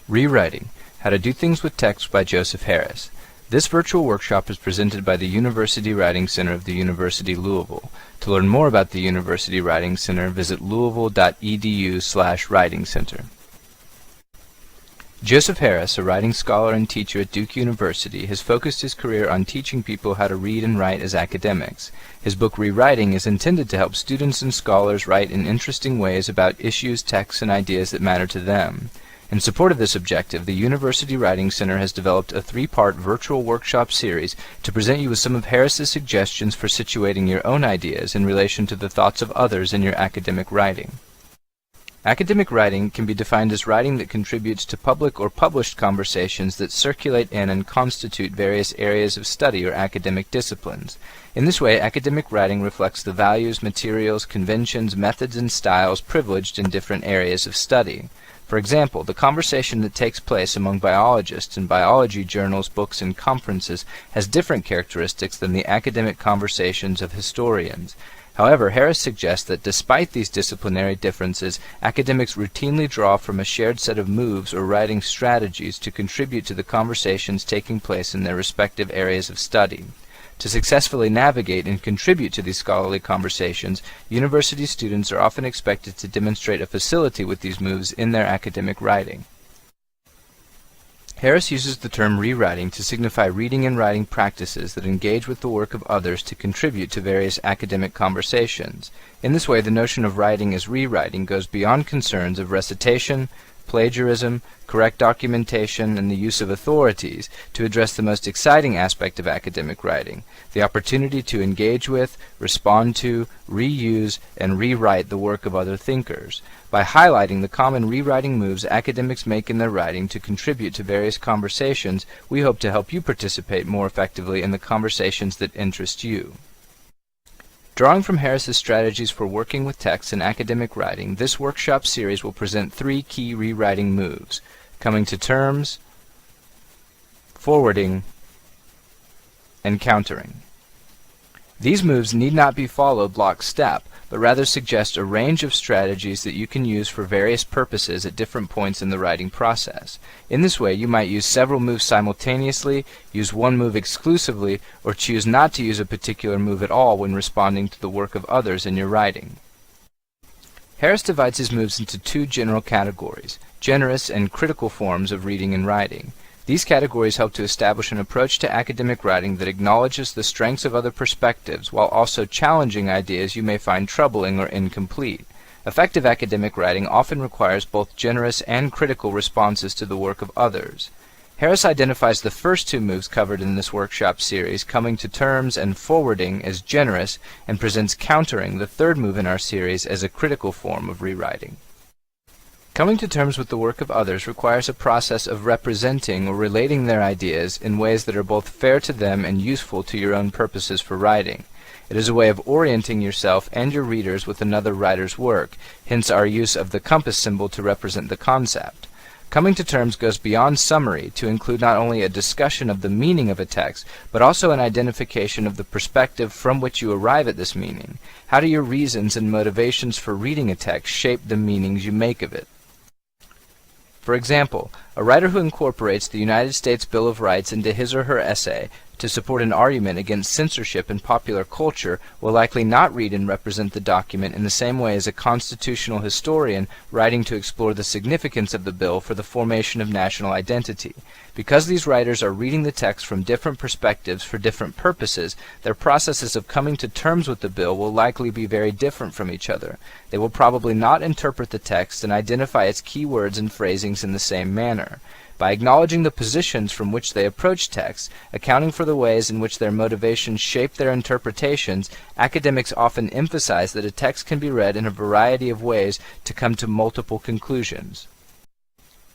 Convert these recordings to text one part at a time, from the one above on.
Rewriting: How to Do Things with Text by Joseph Harris. This virtual workshop is presented by the University Writing Center of the University Louisville. To learn more about the University Writing Center, visit louisville.edu/writing center. Joseph Harris, a writing scholar and teacher at Duke University, has focused his career on teaching people how to read and write as academics. His book Rewriting is intended to help students and scholars write in interesting ways about issues, texts, and ideas that matter to them. In support of this objective, the University Writing Center has developed a three-part virtual workshop series to present you with some of Harris's suggestions for situating your own ideas in relation to the thoughts of others in your academic writing. Academic writing can be defined as writing that contributes to public or published conversations that circulate in and constitute various areas of study or academic disciplines. In this way, academic writing reflects the values, materials, conventions, methods, and styles privileged in different areas of study. For example, the conversation that takes place among biologists in biology journals, books, and conferences has different characteristics than the academic conversations of historians. However, Harris suggests that despite these disciplinary differences, academics routinely draw from a shared set of moves or writing strategies to contribute to the conversations taking place in their respective areas of study. To successfully navigate and contribute to these scholarly conversations, university students are often expected to demonstrate a facility with these moves in their academic writing. Harris uses the term rewriting to signify reading and writing practices that engage with the work of others to contribute to various academic conversations. In this way, the notion of writing as rewriting goes beyond concerns of recitation, plagiarism, correct documentation, and the use of authorities to address the most exciting aspect of academic writing, the opportunity to engage with, respond to, reuse, and rewrite the work of other thinkers. By highlighting the common rewriting moves academics make in their writing to contribute to various conversations, we hope to help you participate more effectively in the conversations that interest you. Drawing from Harris's strategies for working with text in academic writing, this workshop series will present three key rewriting moves: coming to terms, forwarding, and countering. These moves need not be followed lockstep, but rather suggest a range of strategies that you can use for various purposes at different points in the writing process. In this way, you might use several moves simultaneously, use one move exclusively, or choose not to use a particular move at all when responding to the work of others in your writing. Harris divides his moves into two general categories: generous and critical forms of reading and writing. These categories help to establish an approach to academic writing that acknowledges the strengths of other perspectives while also challenging ideas you may find troubling or incomplete. Effective academic writing often requires both generous and critical responses to the work of others. Harris identifies the first two moves covered in this workshop series, coming to terms and forwarding, as generous, and presents countering, the third move in our series, as a critical form of rewriting. Coming to terms with the work of others requires a process of representing or relating their ideas in ways that are both fair to them and useful to your own purposes for writing. It is a way of orienting yourself and your readers with another writer's work, hence our use of the compass symbol to represent the concept. Coming to terms goes beyond summary to include not only a discussion of the meaning of a text, but also an identification of the perspective from which you arrive at this meaning. How do your reasons and motivations for reading a text shape the meanings you make of it? For example, a writer who incorporates the United States Bill of Rights into his or her essay to support an argument against censorship in popular culture will likely not read and represent the document in the same way as a constitutional historian writing to explore the significance of the bill for the formation of national identity. Because these writers are reading the text from different perspectives for different purposes, their processes of coming to terms with the bill will likely be very different from each other. They will probably not interpret the text and identify its key words and phrasings in the same manner. By acknowledging the positions from which they approach texts, accounting for the ways in which their motivations shape their interpretations, academics often emphasize that a text can be read in a variety of ways to come to multiple conclusions.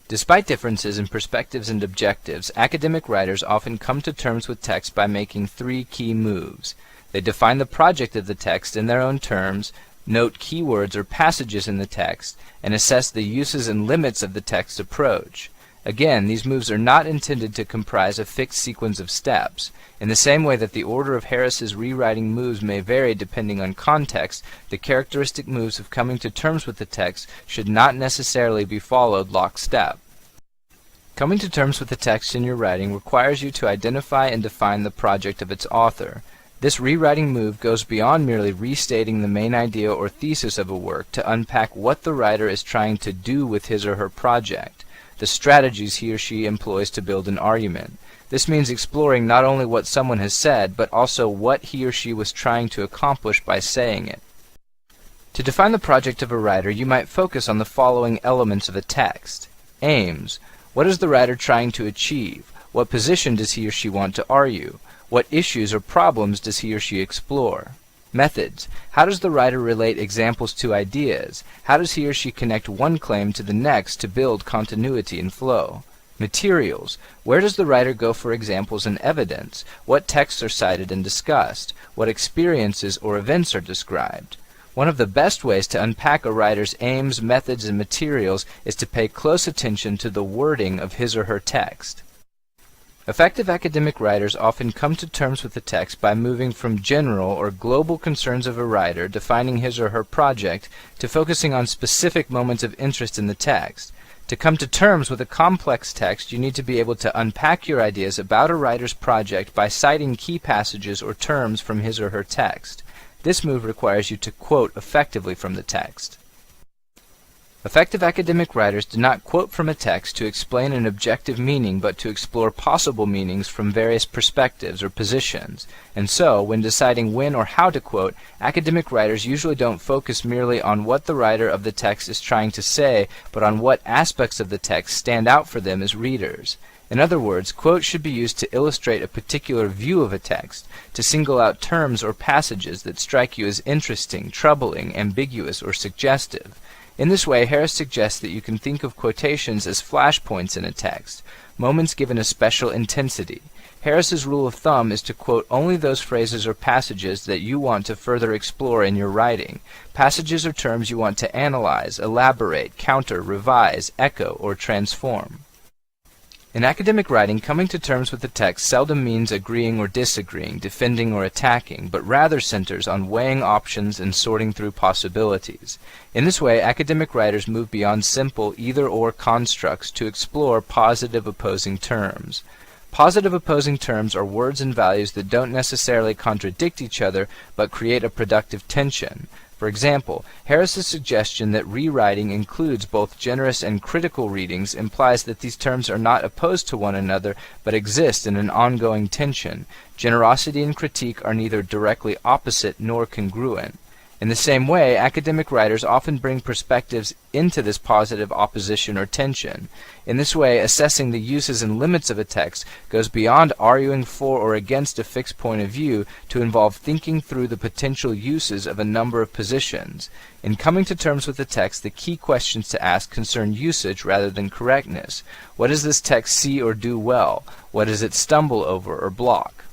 Despite differences in perspectives and objectives, academic writers often come to terms with text by making three key moves. They define the project of the text in their own terms, note keywords or passages in the text, and assess the uses and limits of the text approach. Again, these moves are not intended to comprise a fixed sequence of steps. In the same way that the order of Harris's rewriting moves may vary depending on context, the characteristic moves of coming to terms with the text should not necessarily be followed lockstep. Coming to terms with the text in your writing requires you to identify and define the project of its author. This rewriting move goes beyond merely restating the main idea or thesis of a work to unpack what the writer is trying to do with his or her project, the strategies he or she employs to build an argument. This means exploring not only what someone has said, but also what he or she was trying to accomplish by saying it. To define the project of a writer, you might focus on the following elements of a text. Aims. What is the writer trying to achieve? What position does he or she want to argue? What issues or problems does he or she explore? Methods. How does the writer relate examples to ideas? How does he or she connect one claim to the next to build continuity and flow? Materials. Where does the writer go for examples and evidence? What texts are cited and discussed? What experiences or events are described? One of the best ways to unpack a writer's aims, methods, and materials is to pay close attention to the wording of his or her text. Effective academic writers often come to terms with the text by moving from general or global concerns of a writer defining his or her project to focusing on specific moments of interest in the text. To come to terms with a complex text, you need to be able to unpack your ideas about a writer's project by citing key passages or terms from his or her text. This move requires you to quote effectively from the text. Effective academic writers do not quote from a text to explain an objective meaning, but to explore possible meanings from various perspectives or positions. And so, when deciding when or how to quote, academic writers usually don't focus merely on what the writer of the text is trying to say, but on what aspects of the text stand out for them as readers. In other words, quotes should be used to illustrate a particular view of a text, to single out terms or passages that strike you as interesting, troubling, ambiguous, or suggestive. In this way, Harris suggests that you can think of quotations as flashpoints in a text, moments given a special intensity. Harris's rule of thumb is to quote only those phrases or passages that you want to further explore in your writing, passages or terms you want to analyze, elaborate, counter, revise, echo, or transform. In academic writing, coming to terms with the text seldom means agreeing or disagreeing, defending or attacking, but rather centers on weighing options and sorting through possibilities. In this way, academic writers move beyond simple either-or constructs to explore positive opposing terms. Positive opposing terms are words and values that don't necessarily contradict each other, but create a productive tension. For example, Harris's suggestion that rewriting includes both generous and critical readings implies that these terms are not opposed to one another, but exist in an ongoing tension. Generosity and critique are neither directly opposite nor congruent. In the same way, academic writers often bring perspectives into this positive opposition or tension. In this way, assessing the uses and limits of a text goes beyond arguing for or against a fixed point of view to involve thinking through the potential uses of a number of positions. In coming to terms with the text, the key questions to ask concern usage rather than correctness. What does this text see or do well? What does it stumble over or block?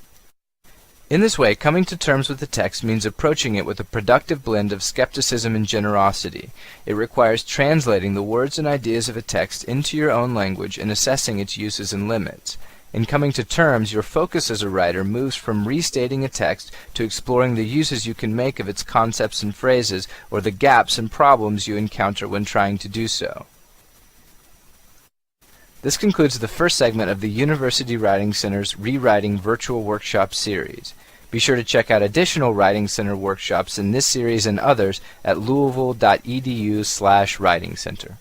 In this way, coming to terms with the text means approaching it with a productive blend of skepticism and generosity. It requires translating the words and ideas of a text into your own language and assessing its uses and limits. In coming to terms, your focus as a writer moves from restating a text to exploring the uses you can make of its concepts and phrases, or the gaps and problems you encounter when trying to do so. This concludes the first segment of the University Writing Center's Rewriting Virtual Workshop series. Be sure to check out additional Writing Center workshops in this series and others at louisville.edu/writing center.